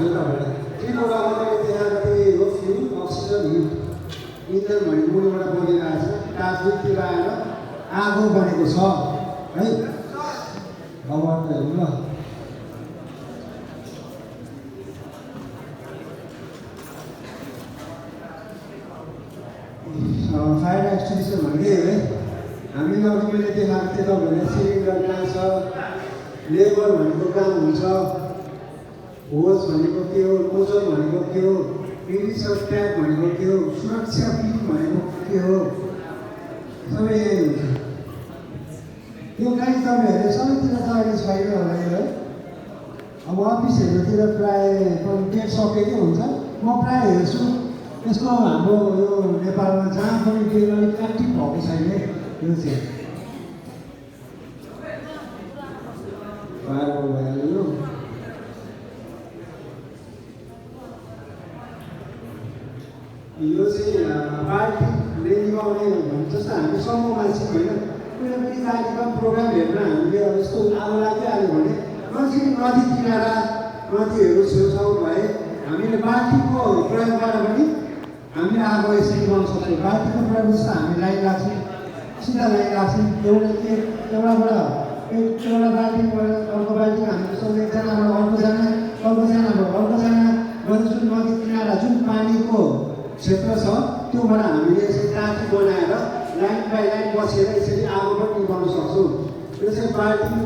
भन्छु तपाईँलाई त्रिपुरामा मैले देखाएको थिएँ हो फ्युल अक्सिजन हिट इन्जन भन्ने मुनिबाट बोलिरहेको छ काजदेखितिर आएर आगो बनेको छ है भगवान् हेर्नु ल फायर एक्सटिङ्ग्विसर भन्ने है हामीले अघि मैले देखाएको थिएँ तपाईँहरूले सिलिन्डर कहाँ छ लेबर भनेको काम हुन्छ होज भनेको के हो नोजल भनेको के हो इरिसर ट्याप भनेको के हो सुरक्षा पिन भनेको के हो सबै यही हुन्छ यो गाडी तपाईँहरूले सबैतिर त अहिले छैन होला है अब अफिसहरूतिर प्रायः डेट सकेकै हुन्छ म प्रायः हेर्छु यसको हाम्रो यो नेपालमा जहाँ पनि डेट अलिक एक्टिभ भएको छैन यो चाहिँ भइहाल्यो यो चाहिँ पार्टीले निभाउने जस्तो हामी समूह मान्छे होइन कुनै पनि कार्यक्रम प्रोग्राम हेर्न हामीले अब यस्तो आगो लागिहाल्यो भने नजिक नदी किनारा नदीहरू छेउछाउ भए हामीले बाल्टीको प्रयोगबाट पनि हामीले आगो यसरी बनाउन सक्छौँ बाल्टीको प्रयोग जस्तो हामी लाइन लाग्छौँ सिधा लाइन लाग्छौँ एउटाबाट एउटा बाल्टीबाट अर्को बाल्टी हामी जस्तो एकजनाबाट अर्कोजना गर्दै जुन नदी किनारा जुन पानीको क्षेत्र छ त्योबाट हामीले यसरी टाँकी बनाएर लाइन बाई लाइन बसेर यसरी आगो पनि निभाउन सक्छौँ यो चाहिँ बाल्टी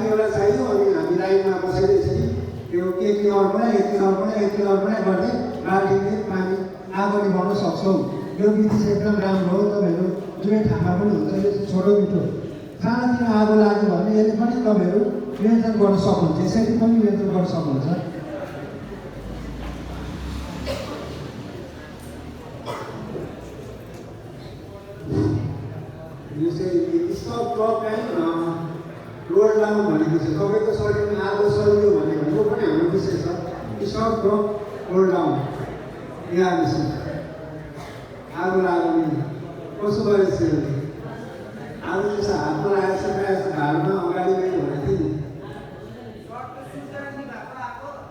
एउटा चाहियो अनि हामी लाइनमा बसेर यसरी यो एकले अर्कोलाई गर्दै बाल्टीले पानी आगो निभाउन सक्छौँ यो विधि चाहिँ एकदम राम्रो हो तपाईँहरू जुनै ठाउँमा पनि हुन्छ यो छोटो मिठो सानातिनो आगो लाग्यो भने यसले पनि तपाईँहरू नियन्त्रण गर्न सक्नुहुन्छ यसरी पनि नियन्त्रण गर्न सक्नुहुन्छ यो चाहिँ stop drop and load down भनेको चाहिँ तपाईँको शरीरमा आगो सरियो भनेको यो पनि हाम्रो विषय छ स्टप ड्रप लोड डाउन यहाँ आगो लाग्यो भने कसो गरेको छ आगो चाहिँ हातमा लागेको छ प्रायः घाडमा अगाडि गयो भने थिएँ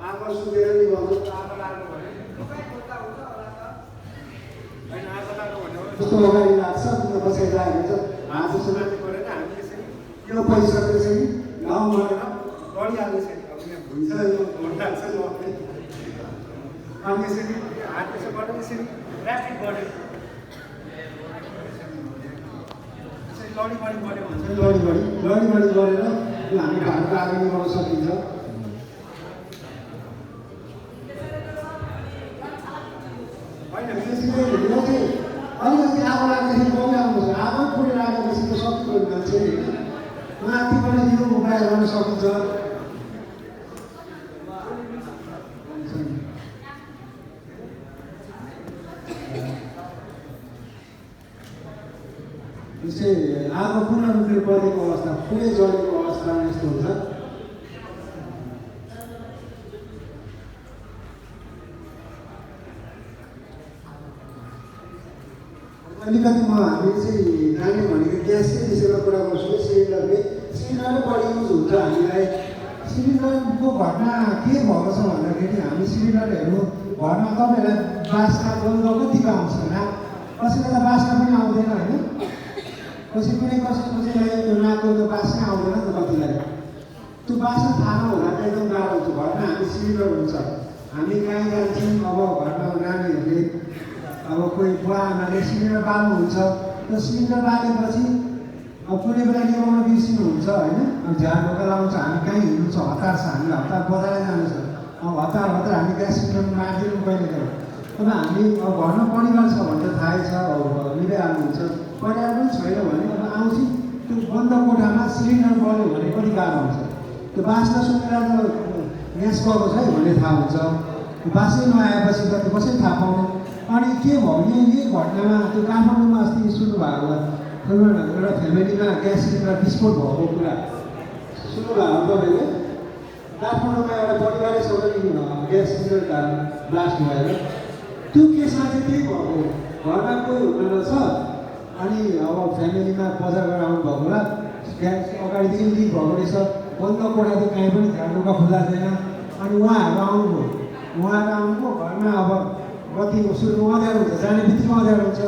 आगो सुकेर निभाउँछ कस्तो अगाडि लाग्छ त्यो बसाइ लागेको छ हात जस्तो माथि परेर हामी यसरी यो पैसा चाहिँ गाउँ गरेर गरिहाल्ने छैन अब यहाँ भुइँछ यो घन्टा छ अनि यसरी हात त्यसो गरेर यसरी ऱ्यापिड गऱ्यो यसरी लडीबडी गऱ्यो भन्छ लडीबडी गरेर यो हामी घरको आगो निभाउन सकिन्छ होइन त्यसरी यो चाहिँ अलिकति आगो लाग्दाखेरि कमी आउनुपर्छ आगो फुटेर आएपछि त सकिँदैन मान्छे होइन माथिबाट यो उपाय गर्न सकिन्छ जस्तै आगो पूर्ण रूपले बढेको अवस्था पुरै जलेको अवस्थामा यस्तो हुन्छ अलिकति हामीले चाहिँ जाने भनेको ग्यासकै विषयमा कुरा गर्छु सिलिन्डरै बढी युज हुन्छ हामीलाई सिलिन्डरको घटना के भएको छ भन्दाखेरि हामी सिलिन्डरहरू घरमा तपाईँहरूलाई बास्ना गन्ध कतिको आउँछ होइन कसैलाई त बास्ना पनि आउँदैन होइन कसैलाई त्यो नाकको त्यो बास्ना आउँदैन नि त कतिलाई त्यो बास्ना थाहा नहुँदा त एकदम गाह्रो हुन्छ घरमा हामी सिलिन्डर हुन्छ हामी कहीँ जान्छौँ अब घरमा नानीहरूले अब कोही बुवा आमाले सिलिन्डर बाल्नुहुन्छ त्यो सिलिन्डर बालेपछि अब कुनै बेला निभाउन बिर्सिनुहुन्छ होइन अब ध्यान बोकेर आउँछ हामी कहीँ हिँड्नु छ हतार छ हामीलाई हतार बजारै जानु छ अब हतार हामी ग्यास सिलिन्डर मारिदिनु कहिले त अब हामी अब घरमा परिवार छ भने त थाहै छ अब मिलाइहाल्नुहुन्छ परिवार पनि छैन भने अब आउँछ त्यो बन्द कोठामा सिलिन्डर बल्यो भने कति गाह्रो हुन्छ त्यो बास्ना सुनेर त ग्यास गएको छ है भन्ने थाहा हुन्छ बासै नआएपछि त त्यो कसरी थाहा पाउनु अनि के भयो यही घटनामा त्यो काठमाडौँमा अस्ति सुन्नुभएको होला एउटा फ्यामिलीमा ग्यास सिलिन्डर विस्फोट भएको कुरा सुन्नुभएको तपाईँले काठमाडौँमा एउटा परिवारै सबै ग्यास सिलिन्डर ब्लास्ट भएर त्यो केसमा चाहिँ त्यही भएको घरमा कोही हुँदैन रहेछ अनि अब फ्यामिलीमा बजार गरेर आउनुभएको होला ग्यास अगाडिदेखि लिक भएको रहेछ बन्द कोठा त कहीँ पनि ध्यान खुल्ला छैन अनि उहाँहरू आउनुभयो, उहाँहरू आउनुभयो घरमा। अब बत्तीको सुरुमा अँध्यारो हुन्छ, जाने बित्तिकै अँध्यारो हुन्छ।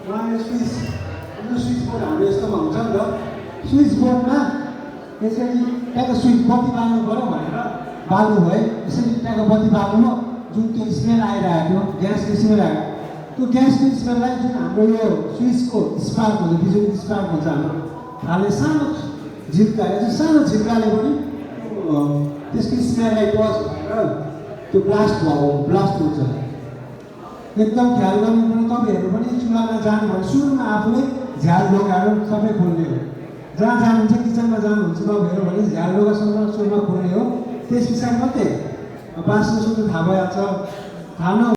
उहाँले स्विच बोर्ड हाम्रो यस्तोमा हुन्छ नि त, स्विच बोर्डमा यसरी ट्याक्क स्विच बत्ती बाल्नु पऱ्यो भनेर बाल्नु भयो। यसरी ट्याक्क बत्ती बाल्नु, जुन त्यो स्मेल आइरहेको थियो, ग्यासको स्मेल आयो, त्यो ग्यासको स्मेललाई जुन हाम्रो यो स्विचको स्पार्क हुन्छ, बिजुली स्पार्क हुन्छ हाम्रो हालले सानो झिल्काले चाहिँ सानो झिल्काले पनि त्यसको स्मेललाई टच भएर त्यो ब्लास्ट हुन्छ। एकदम ख्याल गर्नुपर्ने। तपाईँहरू पनि चुल्हामा जानु भने सुरुमा आफूले झ्याल ढोकाएर सबै खोल्ने हो। जहाँ जानुहुन्छ किचनमा जानुहुन्छ तपाईँहरू भने झ्याल ढोकासँग सुरुमा खोल्ने हो। त्यस पछाडि मात्रै बाँच्नु सुत्नु थाहा भइहाल्छ। थाहा